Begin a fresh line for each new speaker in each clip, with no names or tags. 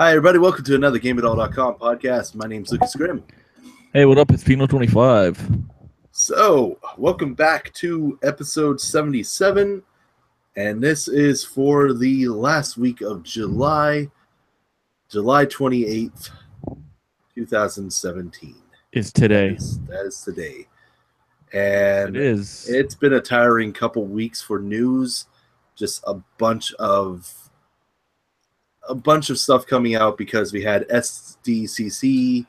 Hi, everybody. Welcome to another GameItall.com podcast. My name's Lucas Grimm.
Hey, what up? It's Pino25.
So, welcome back to episode 77. And this is for the last week of July 28th, 2017.
Is today.
That is today. And
it is.
It's been a tiring couple weeks for news. Just a bunch of stuff coming out because we had SDCC.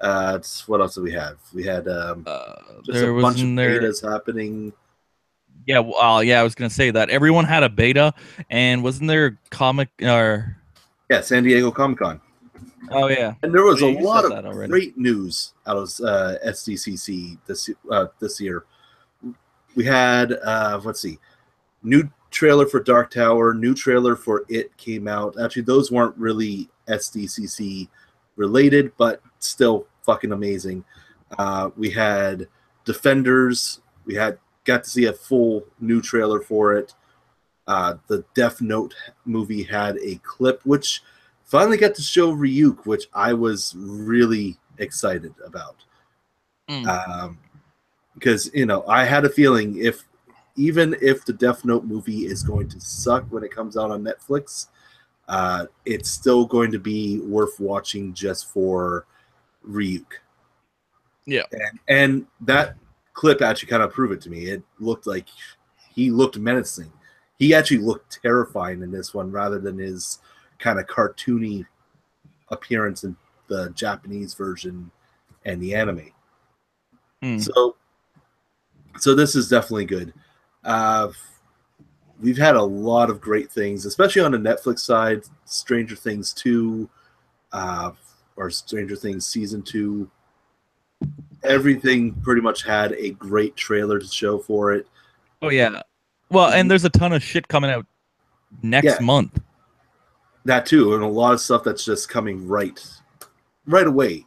What else did we have? We had just a bunch of betas happening.
Yeah, I was gonna say that everyone had a beta, and wasn't there comic or?
Yeah, San Diego Comic-Con.
Oh yeah,
and there was a lot of great news out of SDCC this year. We had let's see, new trailer for Dark Tower, new trailer for It came out. Actually, those weren't really SDCC related, but still fucking amazing. We had Defenders. We got to see a full new trailer for it. The Death Note movie had a clip, which finally got to show Ryuk, which I was really excited about. Because, I had a feeling even if the Death Note movie is going to suck when it comes out on Netflix, it's still going to be worth watching just for Ryuk.
Yeah.
And that clip actually kind of proved it to me. It looked like he looked menacing. He actually looked terrifying in this one rather than his kind of cartoony appearance in the Japanese version and the anime. So this is definitely good. We've had a lot of great things, especially on the Netflix side. Stranger Things 2, or Stranger Things Season 2. Everything pretty much had a great trailer to show for it.
Oh, yeah. Well, and there's a ton of shit coming out next month.
That too, and a lot of stuff that's just coming right away.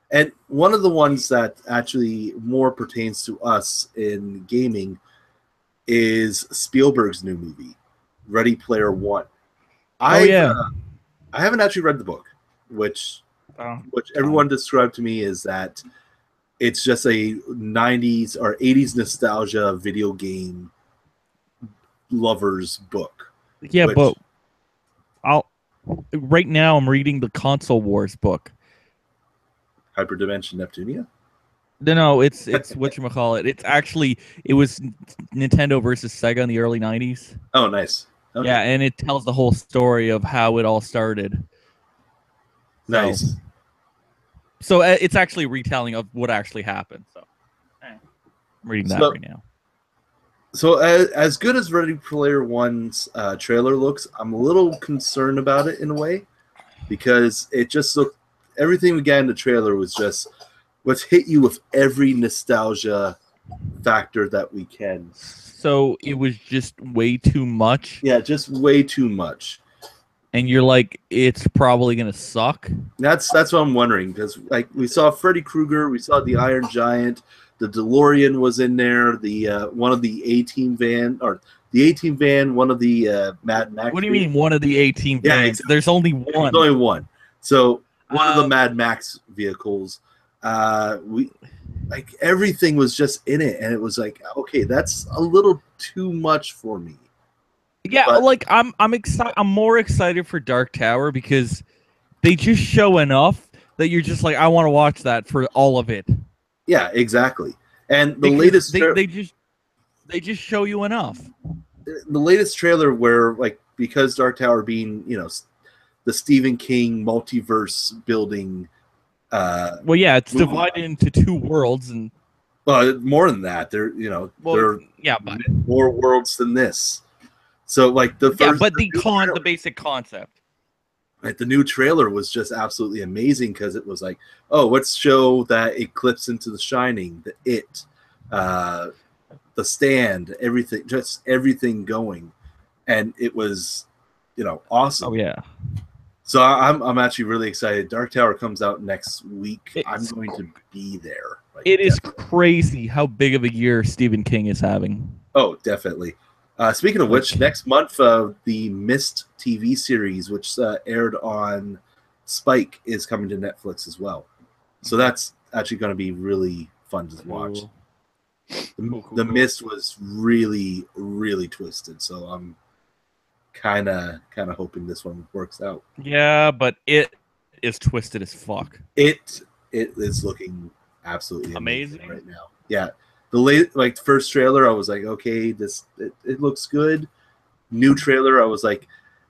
And one of the ones that actually more pertains to us in gaming is Spielberg's new movie, Ready Player One. I haven't actually read the book, which everyone described to me is that it's just a 90s or 80s nostalgia video game lover's book.
Yeah, but right now I'm reading the Console Wars book.
Hyperdimension Neptunia?
No, it's whatchamacallit. It was Nintendo versus Sega in the early 90s.
Oh, nice. Okay.
Yeah, and it tells the whole story of how it all started.
Nice.
So it's actually a retelling of what actually happened. So I'm reading that right now.
So as good as Ready Player One's trailer looks, I'm a little concerned about it in a way because it just looked. Everything we got in the trailer was just let's hit you with every nostalgia factor that we can.
So it was just way too much?
Yeah, just way too much.
And you're like, it's probably going to suck?
That's what I'm wondering, because like we saw Freddy Krueger, we saw the Iron Giant, the DeLorean was in there, the one of the A-Team van, or the A-Team van, one of the Mad Max.
What do you mean one of the A-Team vans?
Exactly.
There's only one.
There's only one. So one of the Mad Max vehicles. Everything was just in it, and it was like, okay, that's a little too much for me.
Yeah, but I'm excited. I'm more excited for Dark Tower because they just show enough that you're just like, I want to watch that for all of it.
Yeah, exactly. And the latest
they just show you enough.
The latest trailer where because Dark Tower being the Stephen King multiverse building.
Well, yeah, it's divided into two worlds, and
more than that, there are more worlds than this. So
the basic concept.
Like the new trailer was just absolutely amazing because it was like, oh, let's show that Eclipse into The Shining, the Stand, everything going, and it was, awesome.
Oh yeah.
So I'm actually really excited. Dark Tower comes out next week. I'm going to be there.
It is crazy how big of a year Stephen King is having.
Oh, definitely. Speaking of which, next month, the Mist TV series, which aired on Spike is coming to Netflix as well. So that's actually going to be really fun to watch. The Mist was really, really twisted. So I'm kind of hoping this one works out.
Yeah, but it is twisted as fuck.
It is looking absolutely amazing right now. Yeah. The first trailer, I was like, okay, it looks good. New trailer, I was like,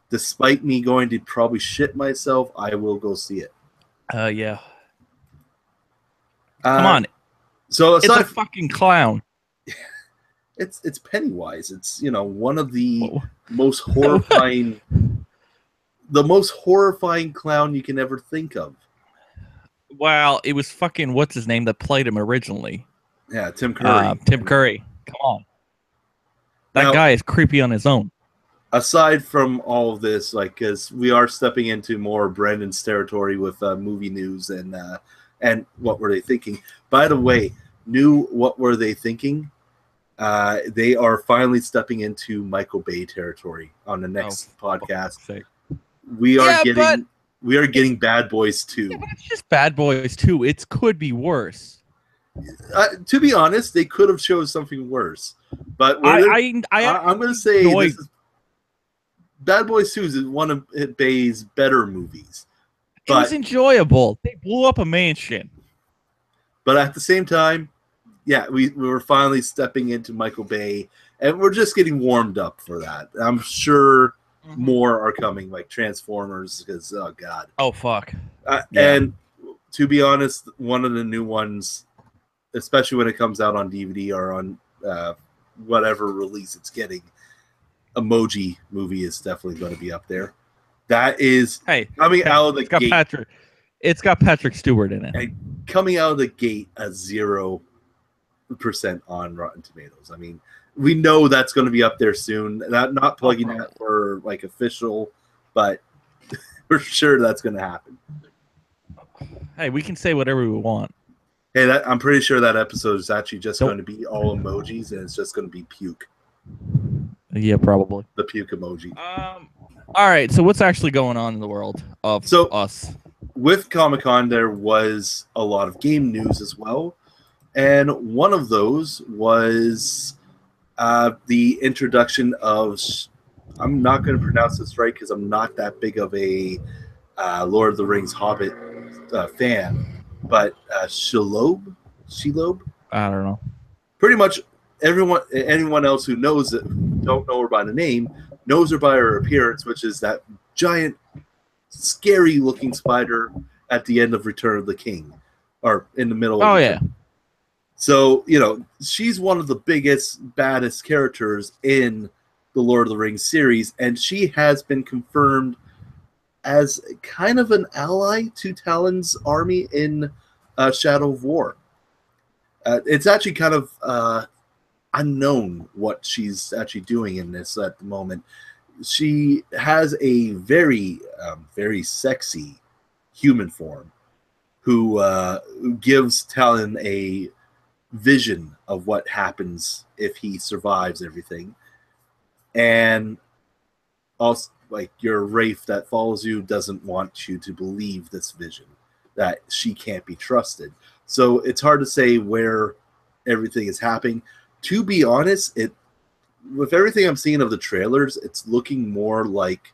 despite me going to probably shit myself, I will go see it.
Yeah. Come on.
So
it's a fucking clown.
It's Pennywise. It's one of the most horrifying, the most horrifying clown you can ever think of.
Well, it was fucking what's his name that played him originally.
Yeah, Tim Curry.
Tim Curry. Come on. That guy is creepy on his own.
Aside from all of this, because we are stepping into more Brandon's territory with movie news and what were they thinking? By the way, what were they thinking? They are finally stepping into Michael Bay territory on the next podcast. We are getting Bad Boys 2.
Yeah, but it's just Bad Boys 2. It could be worse.
To be honest, they could have chosen something worse. But I'm going to say Bad Boys 2 is one of Bay's better movies.
It was enjoyable. They blew up a mansion.
But at the same time, yeah, we were finally stepping into Michael Bay, and we're just getting warmed up for that. I'm sure more are coming, like Transformers, because, oh, God.
Oh, fuck.
And to be honest, one of the new ones, especially when it comes out on DVD or on whatever release it's getting, Emoji Movie is definitely going to be up there. That is coming out of the gate.
It's got Patrick Stewart in it.
And coming out of the gate at 0% on Rotten Tomatoes. I mean, we know that's going to be up there soon. Not plugging that for official, but for sure that's going to happen.
Hey, we can say whatever we want.
Hey, I'm pretty sure that episode is actually just going to be all emojis, and it's just going to be puke.
Yeah, probably.
The puke emoji.
All right, so what's actually going on in the world of us?
With Comic-Con, there was a lot of game news as well. And one of those was the introduction of, I'm not going to pronounce this right because I'm not that big of a Lord of the Rings Hobbit fan, but Shelob?
I don't know.
Pretty much anyone else who knows it, don't know her by the name, knows her by her appearance, which is that giant, scary-looking spider at the end of Return of the King, or in the middle of
Oh, yeah.
So, she's one of the biggest, baddest characters in the Lord of the Rings series, and she has been confirmed as kind of an ally to Talon's army in Shadow of War. It's actually kind of unknown what she's actually doing in this at the moment. She has a very, very sexy human form who gives Talon a vision of what happens if he survives everything. And also, your Wraith that follows you doesn't want you to believe this vision, that she can't be trusted. So it's hard to say where everything is happening. To be honest, with everything I'm seeing of the trailers, it's looking more like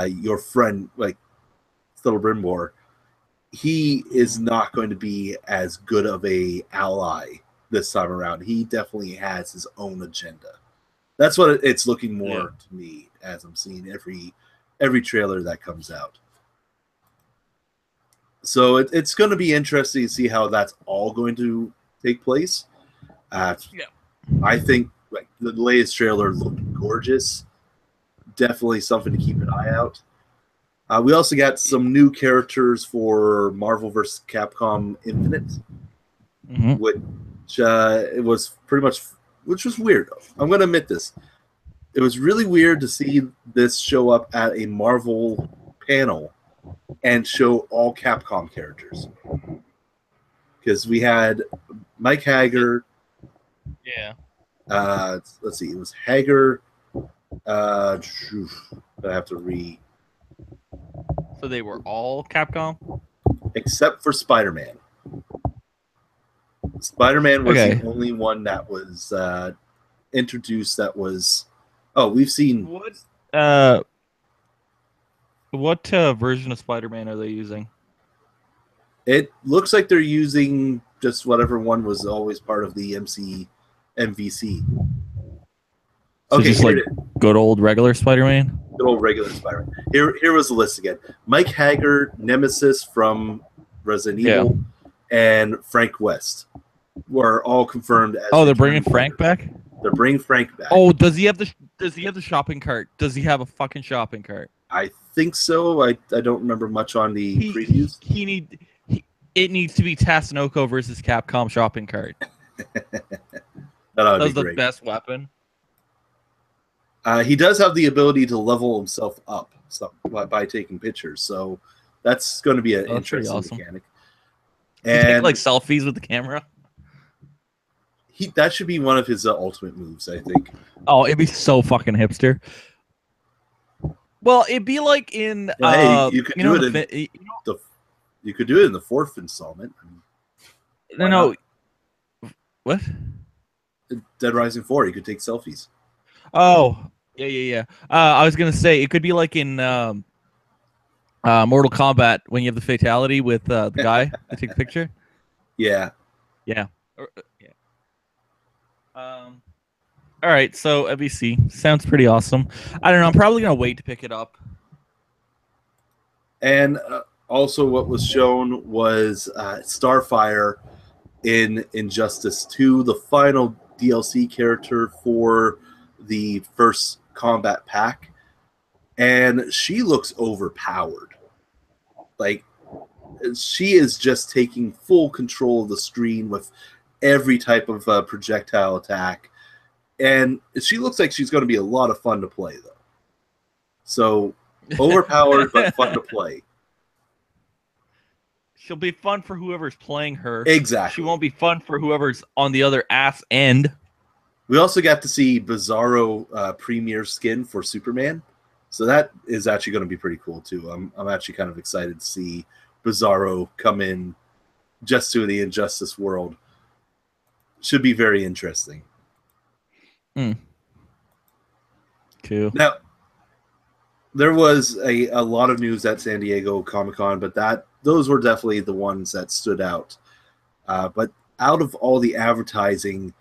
your friend, like Celebrimbor. He is not going to be as good of a ally this time around. He definitely has his own agenda. That's what it's looking more to me as I'm seeing every trailer that comes out. So it's going to be interesting to see how that's all going to take place. I think the latest trailer looked gorgeous. Definitely something to keep an eye out. We also got some new characters for Marvel vs. Capcom Infinite, which it was pretty much, which was weird. I'm going to admit this. It was really weird to see this show up at a Marvel panel and show all Capcom characters. Because we had Mike Hager.
Yeah.
Let's see. It was Hager. I have to
So they were all Capcom?
Except for Spider-Man. Spider-Man was the only one that was introduced that was... Oh, we've seen...
What version of Spider-Man are they using?
It looks like they're using just whatever one was always part of the MVC.
So just like good old regular Spider-Man?
Good old regular Spider-Man. Here was the list again. Mike Haggard, Nemesis from Resident Evil, and Frank West were all confirmed as...
Oh, they're bringing Frank back?
They're bringing Frank back.
Oh, does he have the shopping cart? Does he have a fucking shopping cart?
I think so. I don't remember much on the previews.
It needs to be Tatsunoko versus Capcom shopping cart.
That's
the best weapon.
He does have the ability to level himself up by taking pictures, so that's going to be an interesting mechanic.
And take like selfies with the camera.
That should be one of his ultimate moves, I think.
Oh, it'd be so fucking hipster. Well, it'd be like in
you could do it you could do it in the 4th installment.
No. What?
Dead Rising 4, you could take selfies.
Oh, yeah. I was gonna say it could be like in Mortal Kombat when you have the fatality with the guy that take the picture.
Yeah.
All right, so MVC sounds pretty awesome. I don't know. I'm probably gonna wait to pick it up.
And also, what was shown was Starfire in Injustice 2, the final DLC character for the first combat pack, and she looks overpowered. Like, she is just taking full control of the screen with every type of projectile attack, and she looks like she's going to be a lot of fun to play, though. So, overpowered but fun to play.
She'll be fun for whoever's playing her.
Exactly.
She won't be fun for whoever's on the other ass end.
We also got to see Bizarro premiere skin for Superman, so that is actually going to be pretty cool too. I'm actually kind of excited to see Bizarro come in just to the Injustice world. Should be very interesting.
Cool.
Now, there was a lot of news at San Diego Comic-Con, but those were definitely the ones that stood out. But out of all the advertising,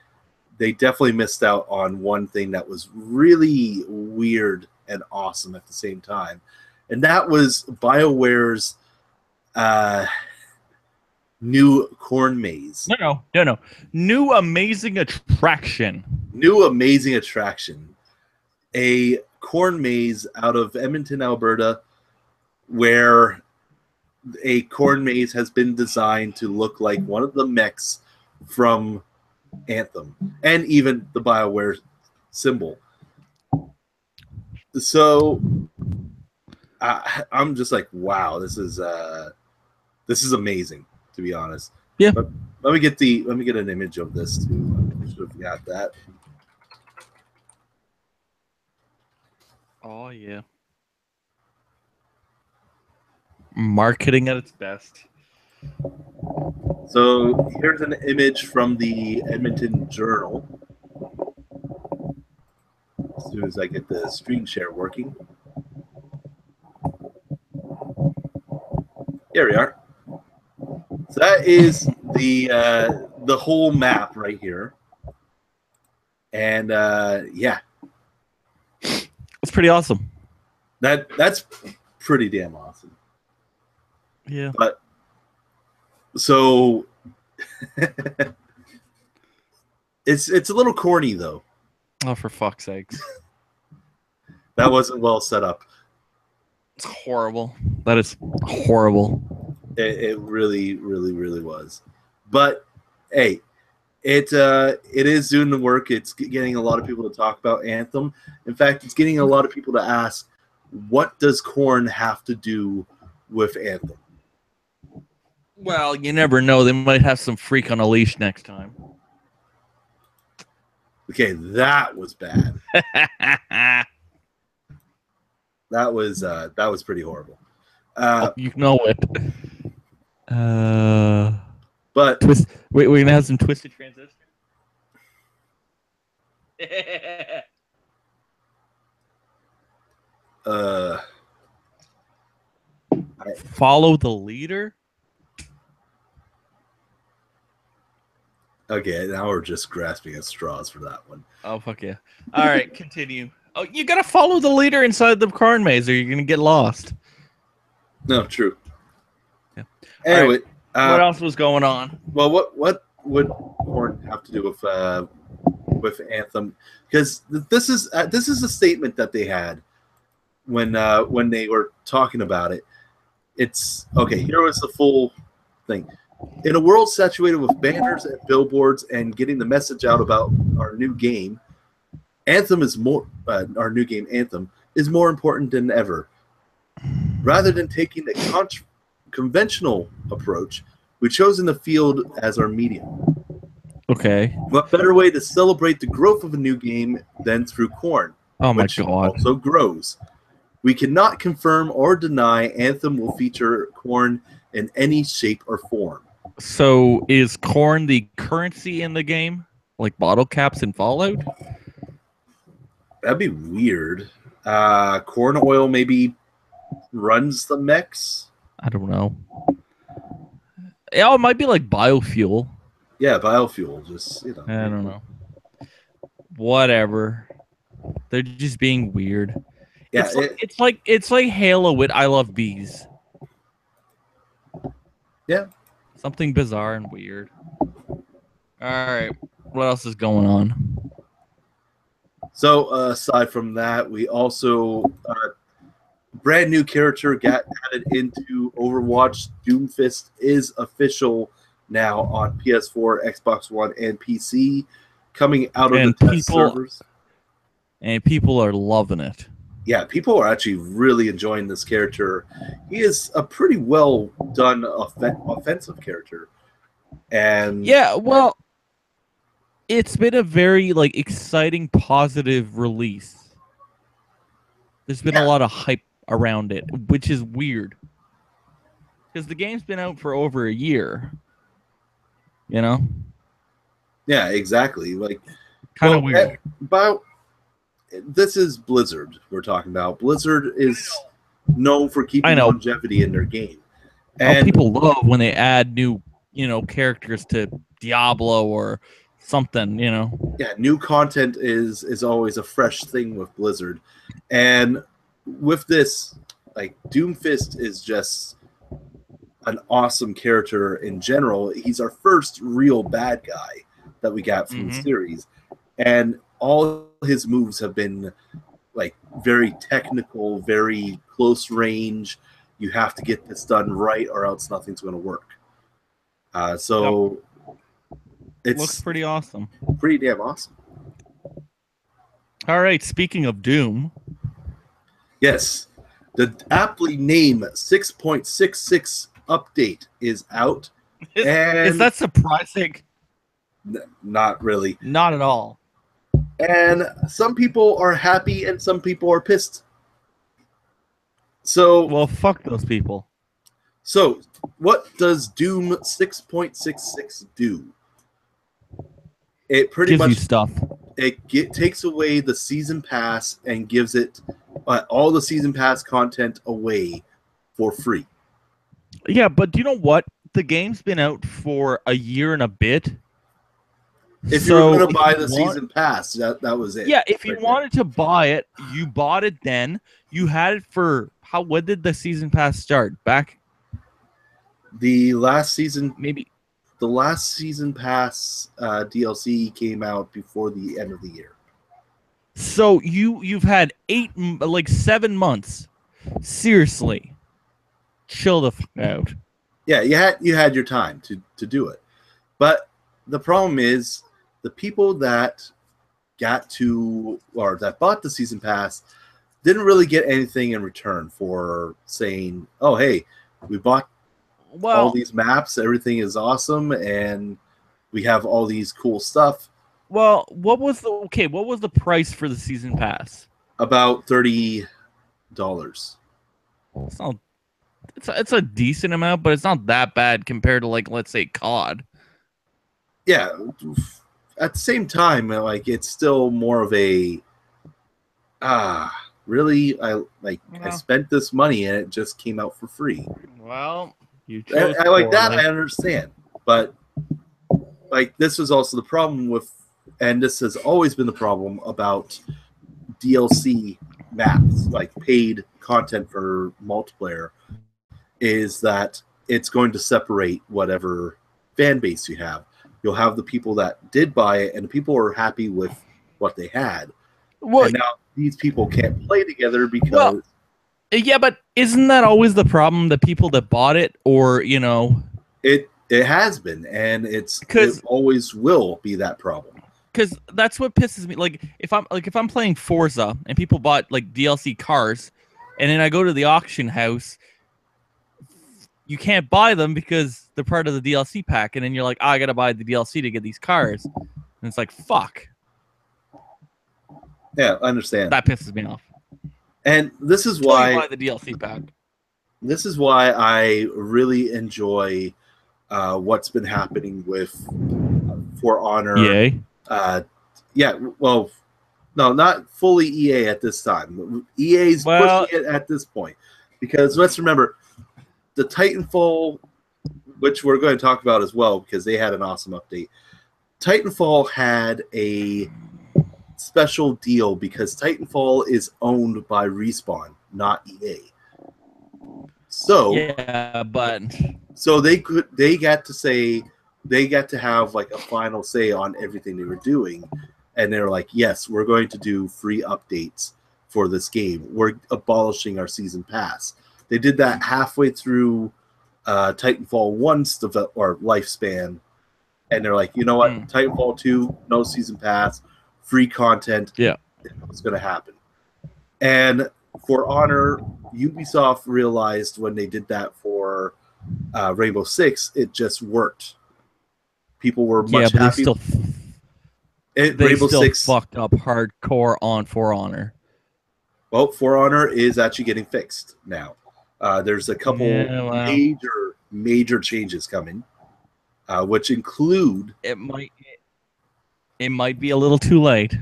they definitely missed out on one thing that was really weird and awesome at the same time. And that was BioWare's new corn maze.
No. New amazing attraction.
New amazing attraction. A corn maze out of Edmonton, Alberta, where a corn maze has been designed to look like one of the mechs from Anthem, and even the BioWare symbol. So I'm just like, wow, this is amazing, to be honest.
Yeah.
But let me get an image of this too. I should have got that.
Oh yeah. Marketing at its best.
So here's an image from the Edmonton Journal. As soon as I get the screen share working. Here we are. So that is the whole map right here. And yeah.
It's pretty awesome.
That's pretty damn awesome.
Yeah.
But so it's a little corny though.
Oh, for fuck's sakes.
That wasn't well set up.
It's horrible. That is horrible.
It really, really, really was. But hey, it is doing the work. It's getting a lot of people to talk about Anthem. In fact, it's getting a lot of people to ask, what does Korn have to do with Anthem?
Well, you never know. They might have some freak on a leash next time.
Okay, that was bad. that was pretty horrible.
You know it.
But
Wait, we're gonna have some twisted transistors. Follow the leader.
Okay, now we're just grasping at straws for that one.
Oh, fuck yeah. All right, continue. Oh, you gotta follow the leader inside the corn maze or you're gonna get lost.
No, true.
Yeah.
Anyway,
right. What else was going on?
Well, what would Corn have to do with Anthem? Because this is a statement that they had when they were talking about it. It's okay. Here was the full thing. In a world saturated with banners and billboards and getting the message out about our new game, Anthem is more. Our new game, Anthem, is more important than ever. Rather than taking a conventional approach, we've chosen the field as our medium.
Okay.
What better way to celebrate the growth of a new game than through Corn,
which
also grows? We cannot confirm or deny Anthem will feature Corn in any shape or form.
So is corn the currency in the game? Like bottle caps in Fallout?
That'd be weird. Corn oil maybe runs the mechs?
I don't know. Yeah, it might be like biofuel.
Yeah, biofuel. Just, you know.
I don't know. Whatever. They're just being weird. Yeah, it's like Halo with I Love Bees.
Yeah.
Something bizarre and weird. All right. What else is going on?
So, aside from that, we also brand new character got added into Overwatch. Doomfist is official now on PS4, Xbox One, and PC, coming out of the test servers.
And people are loving it.
Yeah, people are actually really enjoying this character. He is a pretty well done offensive character. And
yeah, well, it's been a very exciting, positive release. There's been a lot of hype around it, which is weird. Because the game's been out for over a year. You know?
Yeah, exactly.
Kind of weird.
This is Blizzard we're talking about. Blizzard is known for keeping longevity in their game. And
people love when they add new, characters to Diablo or something,
Yeah, new content is always a fresh thing with Blizzard. And with this, Doomfist is just an awesome character in general. He's our first real bad guy that we got from the series. And all his moves have been very technical, very close range. You have to get this done right or else nothing's going to work. It
looks pretty awesome.
Pretty damn awesome.
All right, speaking of Doom.
Yes, the aptly named 6.66 update is out.
Is that surprising?
Not really.
Not at all.
And some people are happy and some people are pissed. So,
well, fuck those people.
So, what does Doom 6.66 do? It pretty
gives
much
you stuff.
It takes away the season pass and gives it all the season pass content away for free.
Yeah, but do you know what? The game's been out for a year and a bit.
If you were going to buy the season pass, that was it.
Yeah, if you wanted to buy it, you bought it then. You had it for when did the season pass start? Back
the last season,
maybe.
The last season pass DLC came out before the end of the year.
So you've had 7 months. Seriously, chill the fuck out.
Yeah, you had your time to do it, but the problem is the people that that bought the season pass didn't really get anything in return for saying, "Oh, hey, we bought." All these maps, everything is awesome, and we have all these cool stuff.
Well, what was the price for the season pass?
About $30.
it's a decent amount, but it's not that bad compared to like let's say COD.
Yeah, at the same time, like it's still more of a really I spent this money and it just came out for free.
Well, you chose
I like that. I understand, but like this was also the problem with, and this has always been the problem about DLC maps, like paid content for multiplayer, is that it's going to separate whatever fan base you have. You'll have the people that did buy it, and the people are happy with what they had. Well, and now these people can't play together because. Well,
yeah, but isn't that always the problem? The people that bought it, or you know,
it has been, and it always will be that problem.
Because that's what pisses me. Like if I'm playing Forza and people bought like DLC cars, and then I go to the auction house, you can't buy them because they're part of the DLC pack, and then you're like, I gotta buy the DLC to get these cars, and it's like fuck.
Yeah, I understand.
That pisses me off. And
this is why
buy the DLC pack.
This is why I really enjoy what's been happening with For Honor.
EA.
Yeah, well, no, not fully EA at this time. EA's pushing it at this point because let's remember the Titanfall, which we're going to talk about as well because they had an awesome update. Titanfall had a special deal because Titanfall is owned by Respawn, not EA. So
yeah, but
so they got to have like a final say on everything they were doing, and they're like, yes, we're going to do free updates for this game. We're abolishing our season pass. They did that halfway through Titanfall 1's lifespan, and they're like, you know what, Titanfall 2, no season pass, free content.
Yeah,
it's going to happen. And For Honor, Ubisoft realized when they did that for Rainbow Six, it just worked. People were much happy.
They Rainbow still Six fucked up hardcore on For Honor.
Well, For Honor is actually getting fixed now. There's a couple major changes coming, which include
it might be a little too late.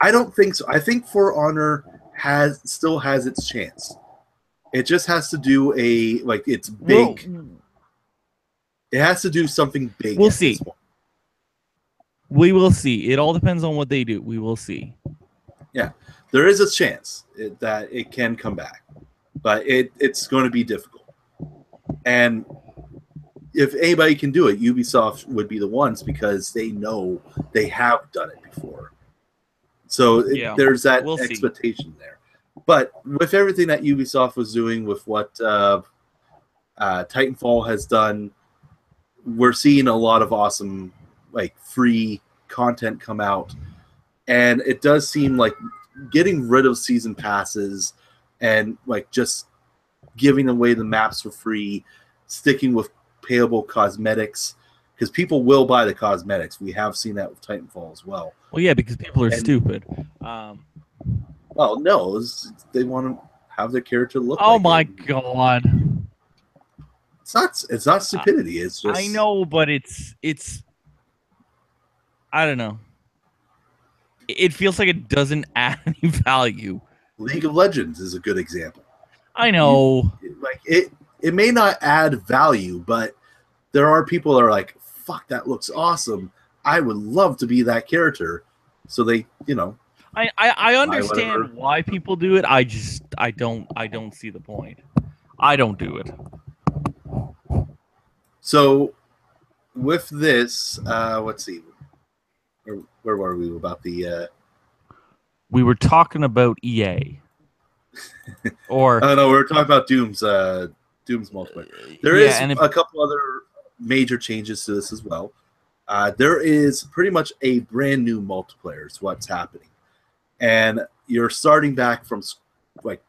I don't think so. I think For Honor still has its chance. It just has to do it's big. Well, it has to do something big.
We'll see. We will see. It all depends on what they do. We will see.
Yeah, there is a chance that it can come back, but it's going to be difficult. And if anybody can do it, Ubisoft would be the ones because they know they have done it before. So there's that expectation there. But with everything that Ubisoft was doing, with what Titanfall has done, we're seeing a lot of awesome free content come out. And it does seem like getting rid of season passes and just giving away the maps for free, sticking with payable cosmetics, because people will buy the cosmetics. We have seen that with Titanfall as well.
Well, yeah, because people are stupid.
Well, no, they want to have their character look.
Oh my god!
It's not stupidity. It's just
I know, but it's. I don't know. It feels like it doesn't add any value.
League of Legends is a good example.
I know.
It may not add value, but there are people that are like, fuck, that looks awesome. I would love to be that character. So they,
I understand why people do it. I don't see the point. I don't do it.
So with this, let's see. Where were we about the
we were talking about EA. Or
no, we were talking about Doom's multiplayer. There is a couple other major changes to this as well. There is pretty much a brand new multiplayer is what's happening. And you're starting back from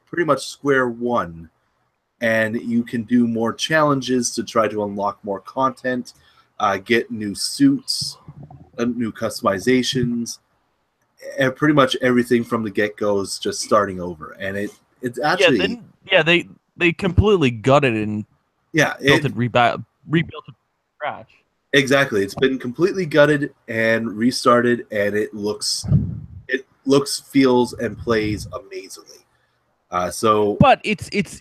pretty much square one, and you can do more challenges to try to unlock more content, get new suits, new customizations, and pretty much everything from the get-go is just starting over. And it's actually
They completely gutted it and rebuilt it from scratch.
Exactly. It's been completely gutted and restarted, and it looks, feels, and plays amazingly.
But it's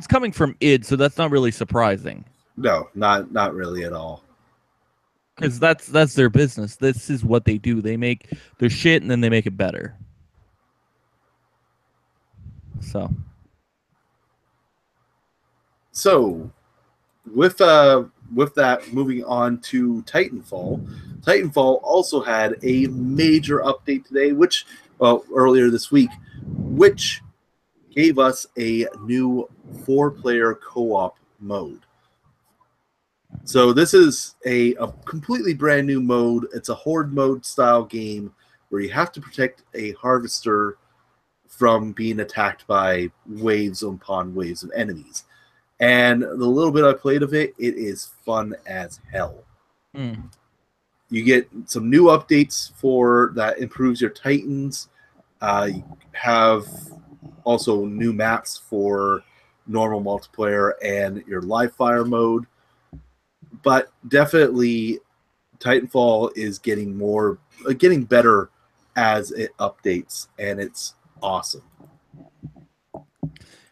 coming from id, so that's not really surprising.
No, not really at all.
Because that's their business. This is what they do. They make their shit and then they make it better.
So with that, moving on to Titanfall. Titanfall also had a major update today, earlier this week, which gave us a new 4-player co-op mode. So this is a completely brand new mode. It's a horde mode style game where you have to protect a harvester from being attacked by waves upon waves of enemies. And the little bit I played of it, it is fun as hell. You get some new updates for that improves your Titans. You have also new maps for normal multiplayer and your live fire mode. But definitely Titanfall is getting better as it updates, and it's awesome.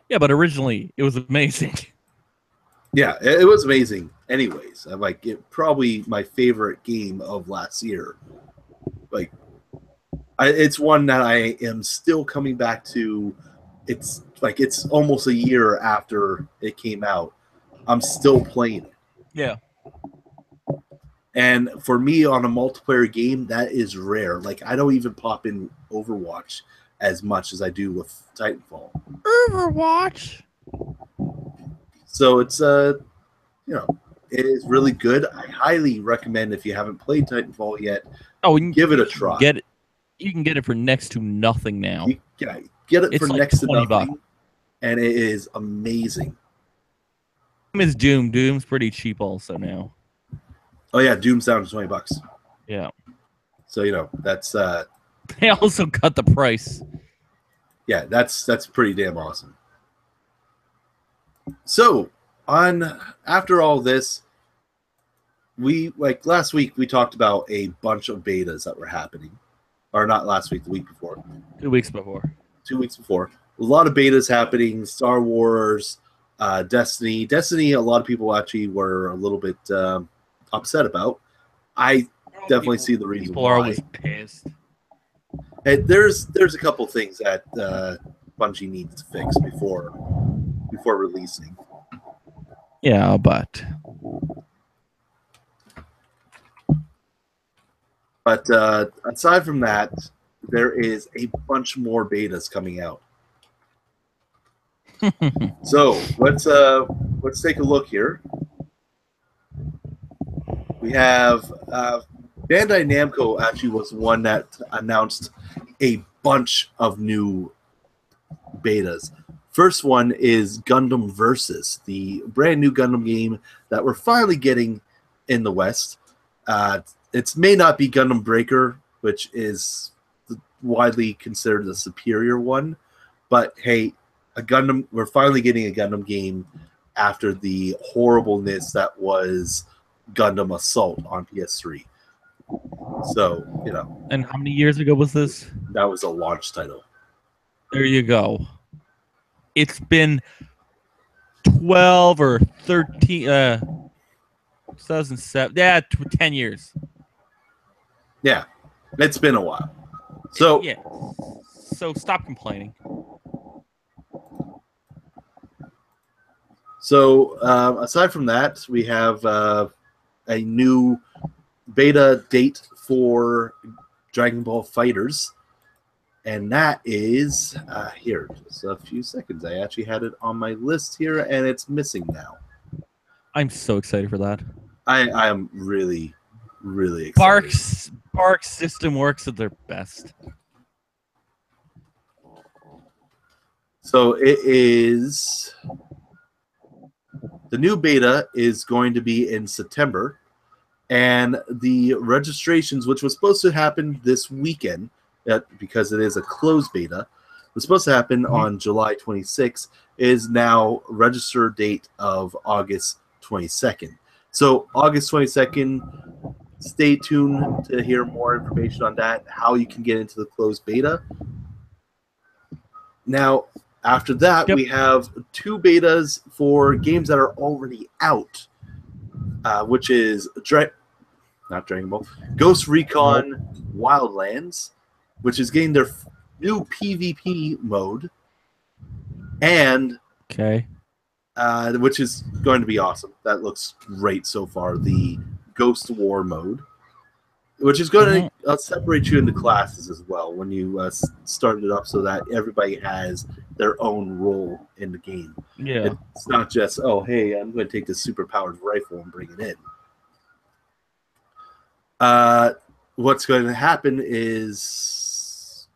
Yeah, but originally it was amazing.
Yeah, it was amazing. Anyways, probably my favorite game of last year. It's one that I am still coming back to. It's almost a year after it came out. I'm still playing it.
Yeah.
And for me, on a multiplayer game, that is rare. I don't even pop in Overwatch as much as I do with Titanfall.
Overwatch.
So it's it is really good. I highly recommend, if you haven't played Titanfall yet, give it a try.
You can get it for next to nothing now.
Get it for next to nothing, and it is amazing.
Is Doom. Doom's pretty cheap also now.
Oh yeah, Doom's down to $20.
Yeah.
So that's
they also cut the price.
Yeah, that's pretty damn awesome. So after all this, we last week we talked about a bunch of betas that were happening. Or not last week, the week before.
2 weeks before.
2 weeks before. A lot of betas happening. Star Wars, Destiny. Destiny, a lot of people actually were a little bit upset about. I definitely see the reason
people
why.
Are always pissed.
Hey, there's a couple things that Bungie needs to fix before releasing.
Yeah, but
aside from that, there is a bunch more betas coming out. So let's take a look here. We have Bandai Namco actually was one that announced a bunch of new betas. First one is Gundam Versus, the brand new Gundam game that we're finally getting in the West. It may not be Gundam Breaker, which is widely considered the superior one, but hey, we're finally getting a Gundam game after the horribleness that was Gundam Assault on PS3. So,
And how many years ago was this?
That was a launch title.
There you go. It's been 12 or 13, 2007. Yeah, 10 years.
Yeah, it's been a while. So
yeah. So stop complaining.
So aside from that, we have a new beta date for Dragon Ball FighterZ, and that is here. Just a few seconds. I actually had it on my list here, and it's missing now.
I'm so excited for that.
I am really, really excited.
Bark's system works at their best.
So it is. The new beta is going to be in September, and the registrations, which was supposed to happen this weekend, because it is a closed beta, was supposed to happen on July 26th, is now registered date of August 22nd. So August 22nd, stay tuned to hear more information on that, how you can get into the closed beta. Now, after that, we have 2 betas for games that are already out, which is not Dragon Ball, Ghost Recon Wildlands, which is getting their new PvP mode, and which is going to be awesome. That looks great so far. The Ghost War mode, which is going to separate you into classes as well when you start it up, so that everybody has their own role in the game.
Yeah,
it's not just, oh, hey, I'm going to take this super powered rifle and bring it in. What's going to happen is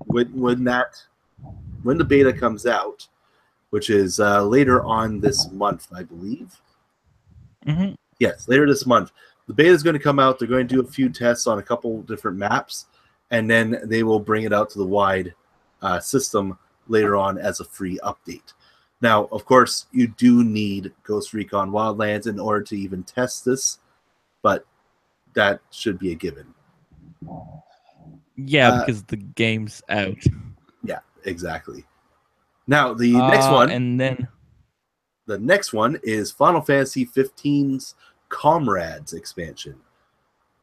when the beta comes out, which is later on this month, I believe. Yes, later this month. The beta is going to come out. They're going to do a few tests on a couple different maps, and then they will bring it out to the wide system later on as a free update. Now, of course, you do need Ghost Recon Wildlands in order to even test this, but that should be a given.
Yeah, because the game's out.
Yeah, exactly. Now, the next one,
and then
the next one is Final Fantasy 15's Comrades expansion,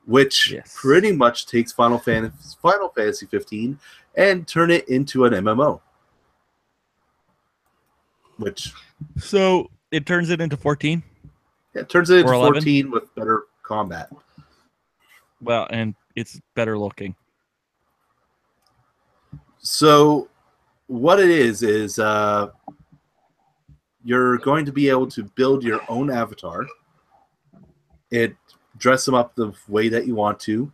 which pretty much takes Final Fantasy 15 and turn it into an MMO.
So it turns it into 14?
Yeah, it turns it into 14 with better combat.
Well, and it's better looking.
So what it is you're going to be able to build your own avatar. Dress them up the way that you want to.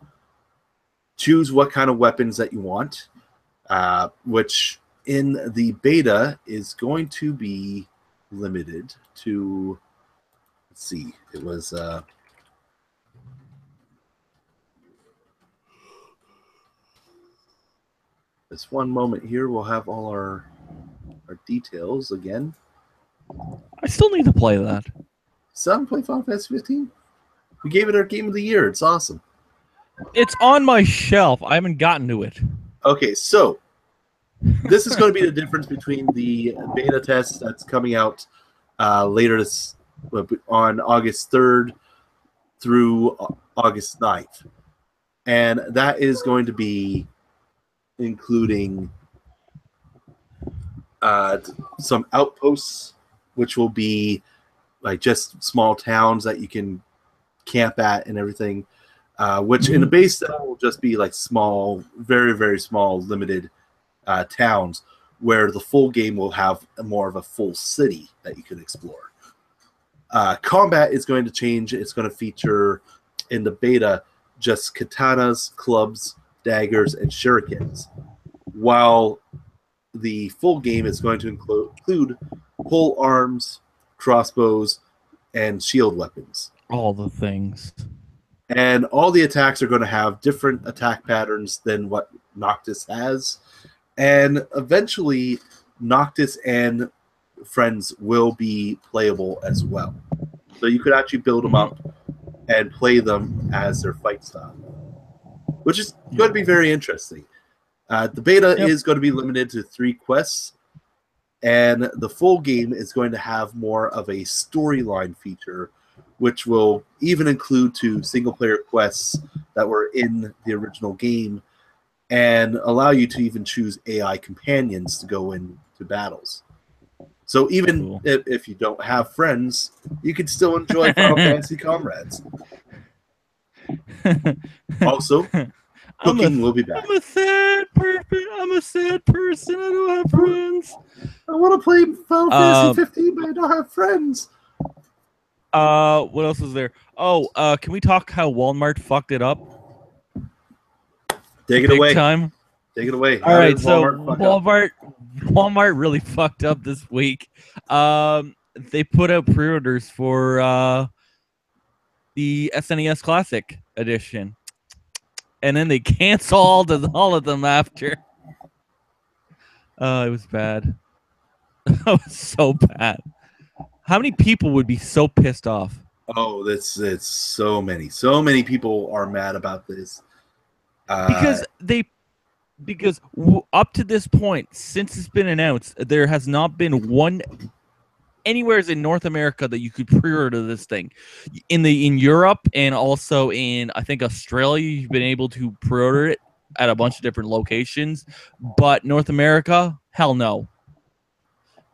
Choose what kind of weapons that you want, which in the beta is going to be limited to, let's see, it was this one moment here. We'll have all our details again.
I still need to play that.
Some play Final Fantasy 15. We gave it our Game of the Year. It's awesome.
It's on my shelf. I haven't gotten to it.
Okay, so this is going to be the difference between the beta test that's coming out later on August 3rd through August 9th. And that is going to be including some outposts, which will be like just small towns that you can camp at and everything, which in the base that will just be like small, very, very small, limited towns, where the full game will have more of a full city that you can explore. Combat is going to change. It's going to feature in the beta just katanas, clubs, daggers, and shurikens, while the full game is going to include pole arms, crossbows, and shield weapons.
All the things.
And all the attacks are going to have different attack patterns than what Noctis has. And eventually, Noctis and friends will be playable as well. So you could actually build them up and play them as their fight style, which is going to be very interesting. The beta is going to be limited to 3 quests, and the full game is going to have more of a storyline feature, which will even include 2 single-player quests that were in the original game and allow you to even choose AI companions to go into battles. So even if you don't have friends, you can still enjoy Final Fantasy Comrades. Also, cooking will be back.
I'm a sad person. I don't have friends.
I want to play Final Fantasy 15, but I don't have friends.
What else is there? Can we talk how Walmart fucked it up?
Take it away.
Time.
Take it away.
All right, so Walmart really fucked up this week. They put out pre-orders for the SNES Classic Edition, and then they canceled all of them after. It was bad. That was so bad. How many people would be so pissed off?
Oh, it's so many people are mad about this.
Because up to this point, since it's been announced, there has not been one anywhere in North America that you could pre-order this thing. In Europe and also in I think Australia, you've been able to pre-order it at a bunch of different locations, but North America, hell no.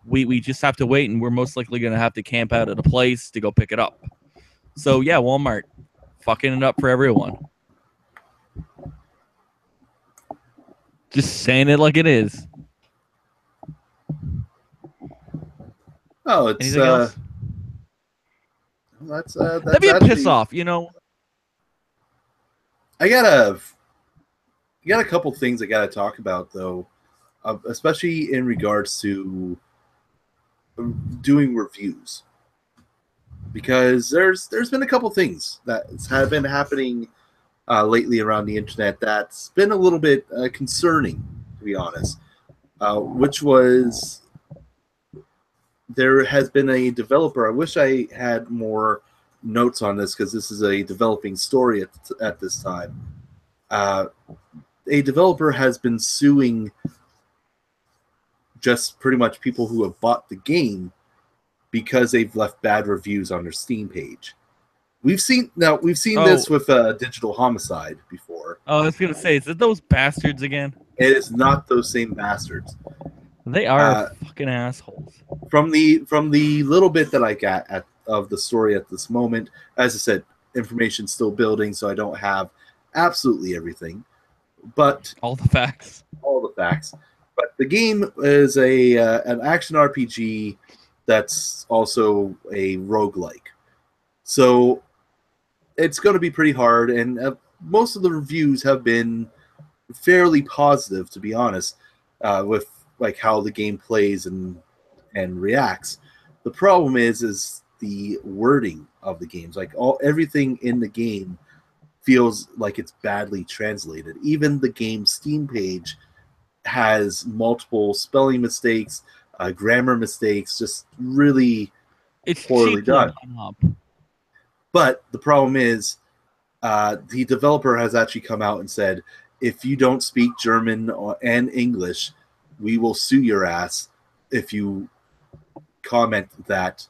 We just have to wait, and we're most likely going to have to camp out at a place to go pick it up. So yeah, Walmart fucking it up for everyone. Just saying it like it is.
Oh, it's
anything else? That'd be a piss off, you know.
I got a couple things I got to talk about though, especially in regards to doing reviews, because there's been a couple things that have been happening lately around the internet that's been a little bit concerning, to be honest. Which was, there has been a developer. I wish I had more notes on this because this is a developing story at this time. A developer has been suing just pretty much people who have bought the game because they've left bad reviews on their Steam page. We've seen this with Digital Homicide before.
Oh, I was gonna say, is it those bastards again?
It is not those same bastards.
They are fucking assholes.
From the little bit that I got of the story at this moment, as I said, information's still building, so I don't have absolutely everything, but
all the facts.
But the game is an action RPG that's also a roguelike. So it's going to be pretty hard, and most of the reviews have been fairly positive, to be honest, with like how the game plays and reacts. The problem is the wording of the games. Like everything in the game feels like it's badly translated. Even the game's Steam page has multiple spelling mistakes, grammar mistakes, just really poorly done. But the problem is, the developer has actually come out and said, if you don't speak German and English, we will sue your ass if you comment that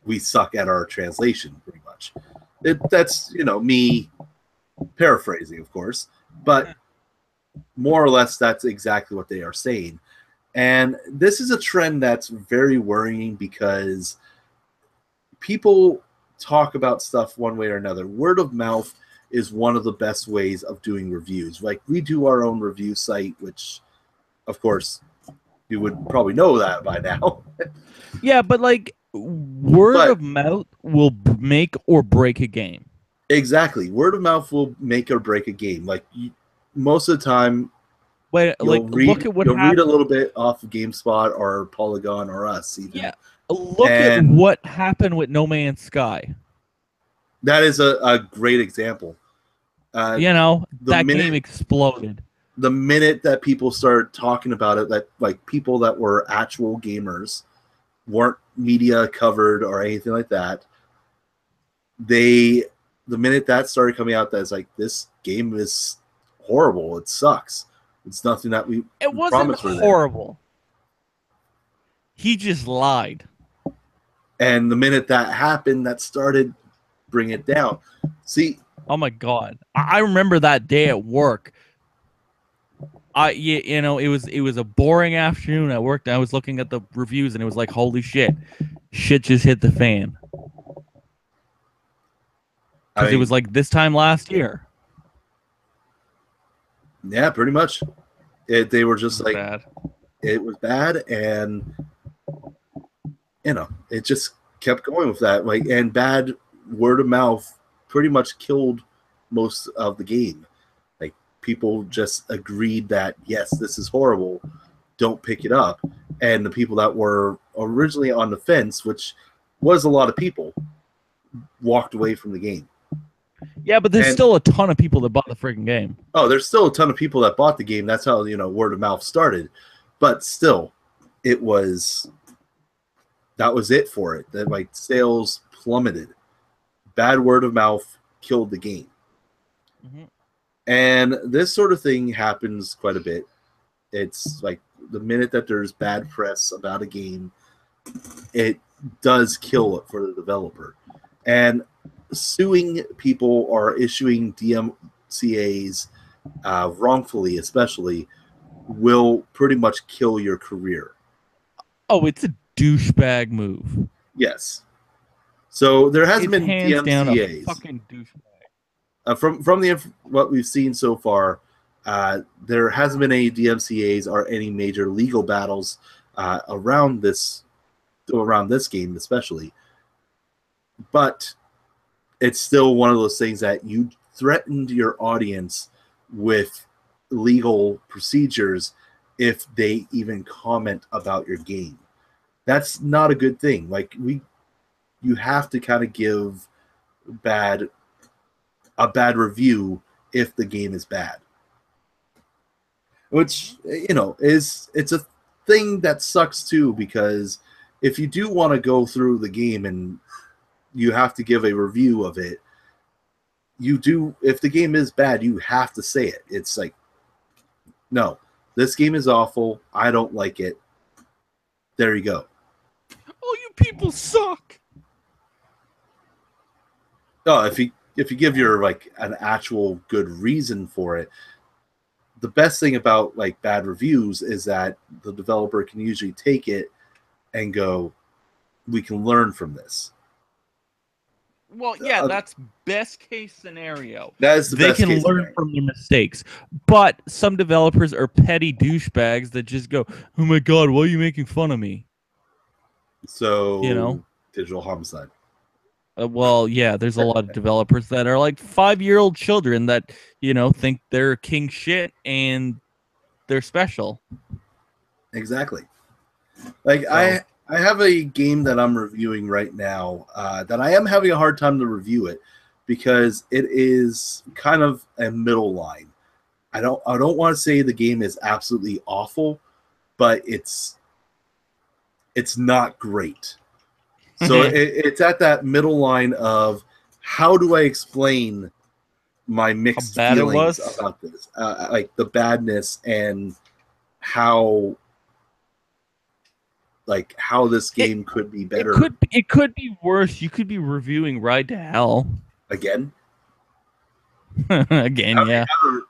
we suck at our translation, pretty much. That's, me paraphrasing, of course, but more or less that's exactly what they are saying. And this is a trend that's very worrying because people talk about stuff one way or another. Word of mouth is one of the best ways of doing reviews. Like, we do our own review site, which, of course, you would probably know that by now.
Yeah, but like, word of mouth will make or break a game.
Exactly. Word of mouth will make or break a game. Like, most of the time,
look at what happened.
Read a little bit off of GameSpot or Polygon or us, even.
Yeah. Look at what happened with No Man's Sky.
That is a great example.
That game exploded.
The minute that people started talking about it, that like people that were actual gamers, weren't media covered or anything like that, the minute that started coming out, that's like, this game is horrible. It sucks. It's nothing that we.
It wasn't horrible. He just lied.
And the minute that happened, that started bring it down. See.
Oh my God! I remember that day at work. It was a boring afternoon at work. And I was looking at the reviews, and it was like, holy shit just hit the fan. Because it was like this time last year.
Yeah, pretty much. They were just like,
bad.
It was bad, and it just kept going with that. Like, and bad word of mouth pretty much killed most of the game. Like, people just agreed that, yes, this is horrible, don't pick it up. And the people that were originally on the fence, which was a lot of people, walked away from the game.
Yeah, but there's still a ton of people that bought the freaking game.
Oh, there's still a ton of people that bought the game. That's how, word of mouth started. But still, it was that was it for it. That like sales plummeted. Bad word of mouth killed the game.
Mm-hmm.
And this sort of thing happens quite a bit. It's like the minute that there's bad press about a game, it does kill it for the developer. And suing people or issuing DMCAs wrongfully, especially, will pretty much kill your career.
Oh, it's a douchebag move.
Yes. So there hasn't been
hands
DMCAs.
Down a fucking douchebag.
From the what we've seen so far, there hasn't been any DMCAs or any major legal battles around this game, especially. But it's still one of those things that you threatened your audience with legal procedures if they even comment about your game. That's not a good thing. Like you have to kind of give a bad review if the game is bad. Which, it's a thing that sucks too, because if you do want to go through the game and you have to give a review of it, if the game is bad, you have to say it. It's like, no, this game is awful. I don't like it. There you go.
Oh, you people suck.
Oh, if you give your like an actual good reason for it, the best thing about like bad reviews is that the developer can usually take it and go, we can learn from this.
Well, yeah, that's best case scenario.
That is the best case
scenario. They can learn from their mistakes. But some developers are petty douchebags that just go, oh my god, why are you making fun of me?
So, digital homicide.
Well, yeah, there's a lot of developers that are like 5-year-old children that, think they're king shit and they're special.
Exactly. Like, so, I have a game that I'm reviewing right now that I am having a hard time to review it because it is kind of a middle line. I don't want to say the game is absolutely awful, but it's not great. So it's at that middle line of how do I explain my mixed feelings about this, like the badness and how this game could be better.
It could be worse. You could be reviewing Ride to Hell
again.
Again, yeah.
I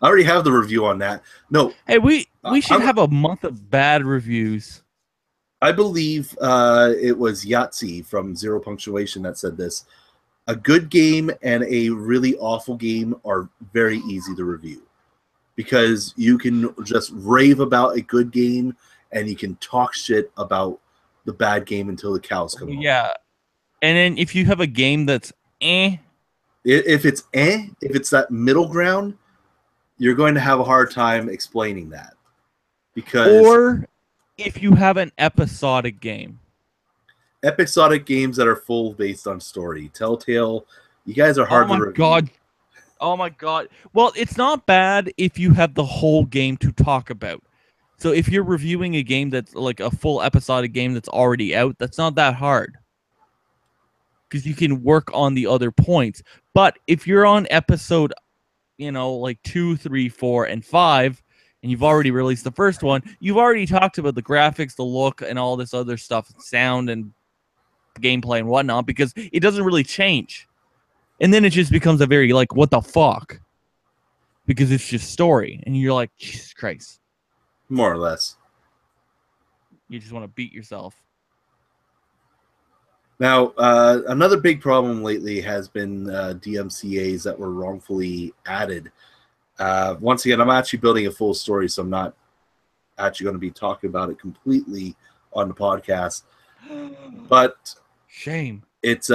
already have the review on that. No,
hey, we should have a month of bad reviews.
I believe it was Yahtzee from Zero Punctuation that said this. A good game and a really awful game are very easy to review because you can just rave about a good game and you can talk shit about the bad game until the cows come home.
Yeah. And then if you have a game that's
if it's that middle ground, you're going to have a hard time explaining that.
Or if you have an episodic game.
Episodic games that are full based on story. Telltale, you guys are hard to review.
Oh my god. Well, it's not bad if you have the whole game to talk about. So if you're reviewing a game that's like a full episodic game that's already out, that's not that hard. Because you can work on the other points. But if you're on episode, like 2, 3, 4, and 5, and you've already released the first one, you've already talked about the graphics, the look, and all this other stuff, sound and gameplay and whatnot, because it doesn't really change. And then it just becomes a very, like, what the fuck? Because it's just story. And you're like, Jesus Christ.
More or less.
You just want to beat yourself.
Now, another big problem lately has been DMCAs that were wrongfully added. Once again, I'm actually building a full story, so I'm not actually going to be talking about it completely on the podcast. But
shame.
It's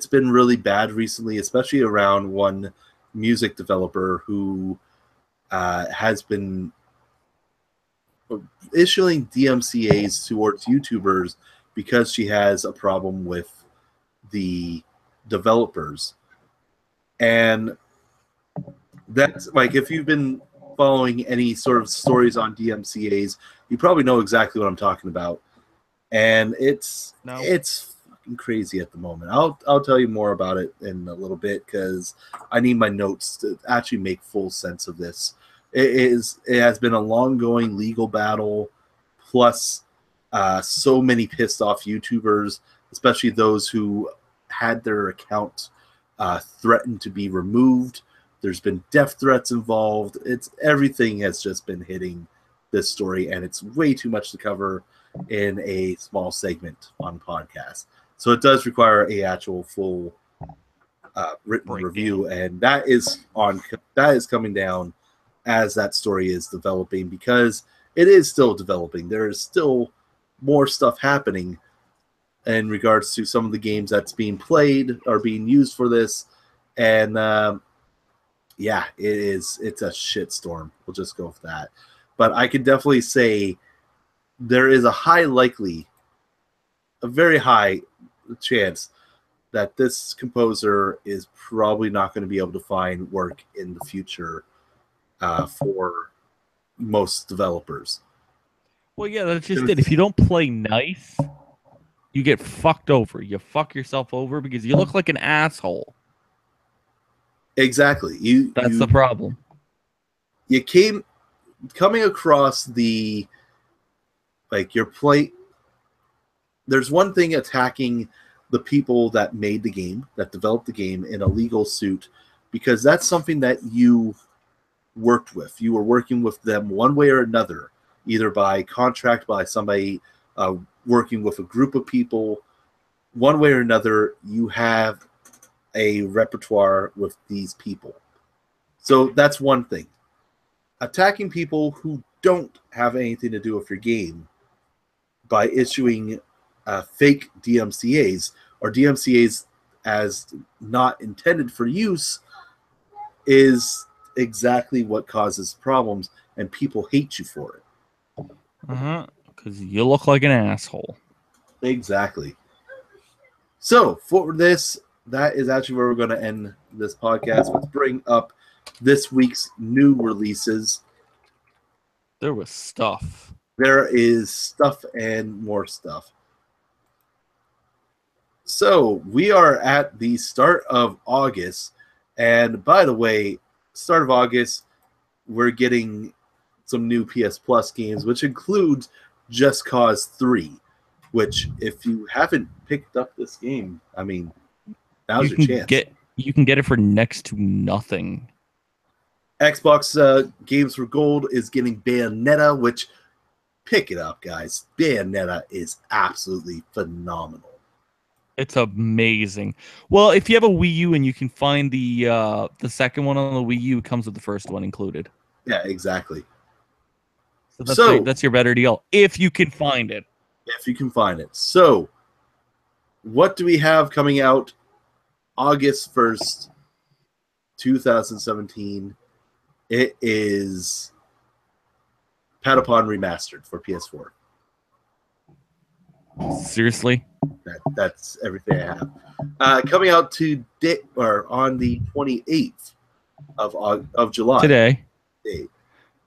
been really bad recently, especially around one music developer who has been issuing DMCAs towards YouTubers because she has a problem with the developers. And that's like, if you've been following any sort of stories on DMCA's, you probably know exactly what I'm talking about. And it's fucking crazy at the moment. I'll tell you more about it in a little bit because I need my notes to actually make full sense of this. It has been a long-going legal battle, plus so many pissed off YouTubers, especially those who had their account threatened to be removed. There's been death threats involved. Everything has just been hitting this story, and it's way too much to cover in a small segment on podcast. So it does require a actual full written review, and that is coming down as that story is developing, because it is still developing. There is still more stuff happening in regards to some of the games that's being played or being used for this, and yeah, it's a shitstorm. We'll just go with that. But I can definitely say there is a very high chance that this composer is probably not going to be able to find work in the future for most developers.
Well, yeah, that's just it. If you don't play nice, you get fucked over. You fuck yourself over because you look like an asshole.
Exactly.
That's the problem.
You coming across the, like, your play. There's one thing attacking the people that made the game, that developed the game, in a legal suit, because that's something that you worked with. You were working with them one way or another, either by contract, by somebody working with a group of people. One way or another, you have a repertoire with these people. So that's one thing. Attacking people who don't have anything to do with your game by issuing fake DMCAs or DMCAs as not intended for use is exactly what causes problems, and people hate you for it.
Because you look like an asshole.
Exactly. So for this, that is actually where we're going to end this podcast. Let's bring up this week's new releases.
There was stuff.
There is stuff and more stuff. So we are at the start of August, and by the way, start of August, we're getting some new PS Plus games, which includes Just Cause 3, which, if you haven't picked up this game, I mean, now's your chance.
You can get it for next to nothing.
Xbox Games for Gold is getting Bayonetta, which, pick it up, guys. Bayonetta is absolutely phenomenal.
It's amazing. Well, if you have a Wii U and you can find the second one on the Wii U, it comes with the first one included.
Yeah, exactly.
So that's your better deal, if you can find it.
If you can find it. So, what do we have coming out August 1st, 2017? It is Patapon Remastered for PS4.
Seriously?
That's everything I have. Coming out today, or on the 28th of July.
Today.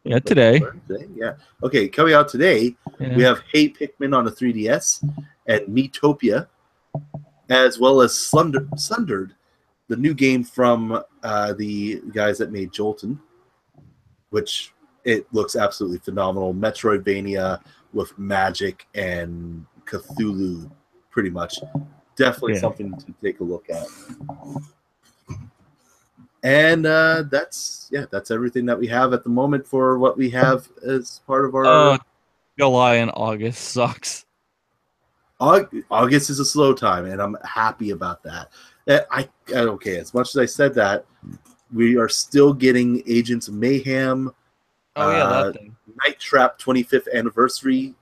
Yeah, today.
Yeah. Okay, coming out today, we have Hey Pikmin on the 3DS and Miitopia, as well as Sundered, the new game from the guys that made Jolton, which it looks absolutely phenomenal. Metroidvania with magic and Cthulhu, pretty much. Definitely something to take a look at. And that's everything that we have at the moment for what we have as part of our...
July and August sucks.
August is a slow time, and I'm happy about that. Okay, as much as I said that, we are still getting Agents of Mayhem.
That thing.
Night Trap 25th anniversary.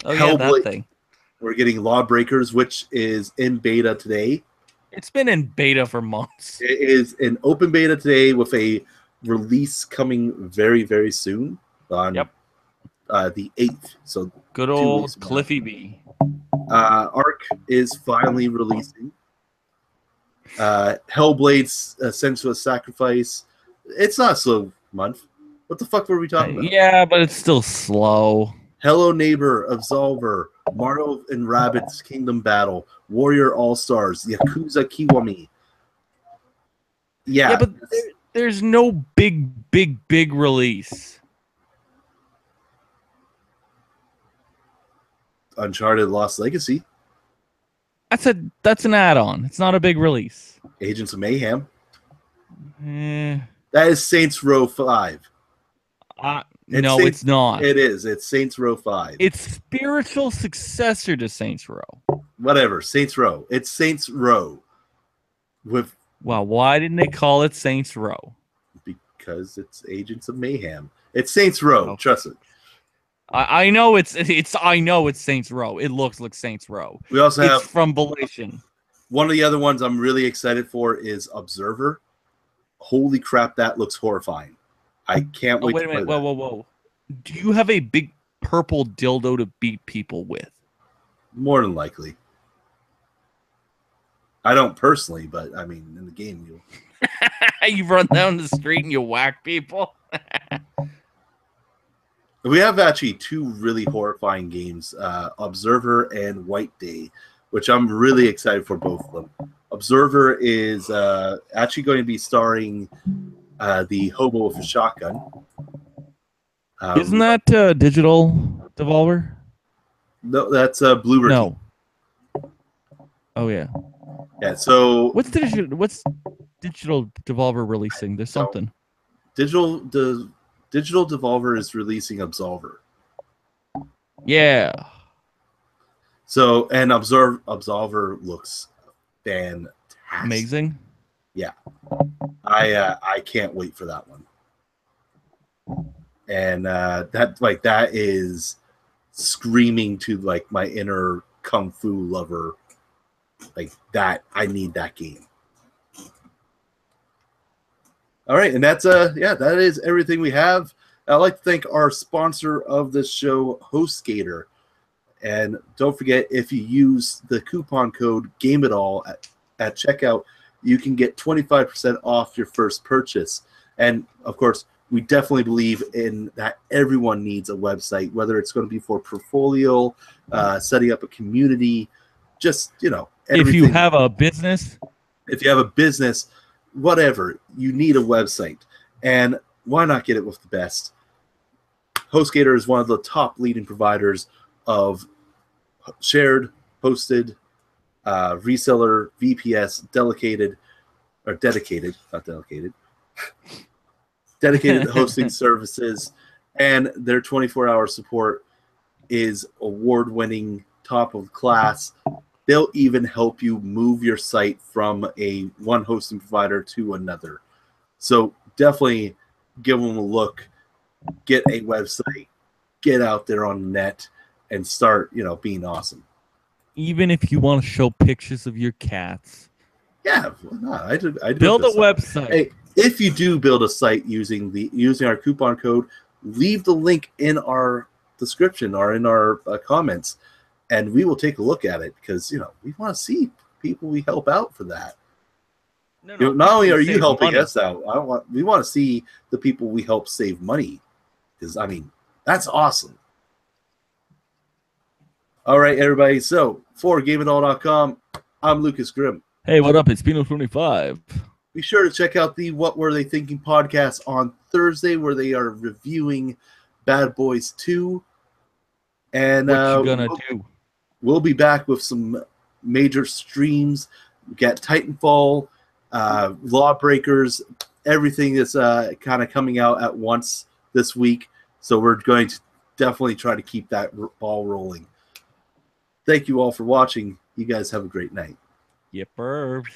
That thing.
We're getting Lawbreakers, which is in beta today.
It's been in beta for months.
It is in open beta today with a release coming very, very soon on the 8th. So
good old Cliffy B.
Ark is finally releasing. Hellblade's Sensuous Sacrifice. It's not a slow month. What the fuck were we talking about?
Yeah, but it's still slow.
Hello Neighbor, Absolver, Mario and Rabbids Kingdom Battle, Warrior All-Stars, Yakuza Kiwami.
Yeah, but there's no big release.
Uncharted Lost Legacy.
That's an add-on. It's not a big release.
Agents of Mayhem. That is Saints Row 5.
No, it's not.
It is. It's Saints Row 5.
It's spiritual successor to Saints Row.
Whatever. Saints Row. It's Saints Row.
Well, why didn't they call it Saints Row?
Because it's Agents of Mayhem. It's Saints Row. Trust it.
I know it's Saints Row. It looks like Saints Row.
We also have
from Belation.
One of the other ones I'm really excited for is Observer. Holy crap, that looks horrifying. I can't wait.
Wait a minute. Whoa. Do you have a big purple dildo to beat people with?
More than likely. I don't personally, but I mean, in the game,
you run down the street and you whack people.
We have actually two really horrifying games, Observer and White Day, which I'm really excited for both of them. Observer is actually going to be starring the hobo with a shotgun.
Isn't that Digital Devolver?
No, that's Blue.
No. Oh yeah.
Yeah. So
what's Digital Devolver releasing? There's something.
Digital Devolver is releasing Absolver.
Yeah.
So and Absolver looks fantastic.
Amazing.
Yeah. I can't wait for that one. And that is screaming to like my inner kung fu lover. Like that, I need that game. All right, and that's that is everything we have. I'd like to thank our sponsor of this show, HostGator. And don't forget, if you use the coupon code GameItall at checkout, you can get 25% off your first purchase. And of course, we definitely believe in that everyone needs a website, whether it's going to be for portfolio, setting up a community, just, everything.
If you have a business,
whatever, you need a website. And why not get it with the best? HostGator is one of the top leading providers of shared, hosted, reseller, VPS, dedicated hosting services, and their 24-hour support is award-winning, top of class. They'll even help you move your site from one hosting provider to another. So definitely give them a look, get a website, get out there on the net, and start, being awesome.
Even if you want to show pictures of your cats.
Yeah, why not? I
build a website.
Hey, if you do build a site using our coupon code, leave the link in our description or in our comments, and we will take a look at it because we want to see people we help out for that. No, not only are you helping us out, we want to see the people we help save money, because that's awesome. All right, everybody. So for GameItall.com, I'm Lucas Grimm.
Hey, what up? It's Pino25.
Be sure to check out the What Were They Thinking podcast on Thursday, where they are reviewing Bad Boys 2. And
what you gonna do?
We'll be back with some major streams. We got Titanfall, Lawbreakers, everything that's kind of coming out at once this week. So we're going to definitely try to keep that ball rolling. Thank you all for watching. You guys have a great night.
Yippers.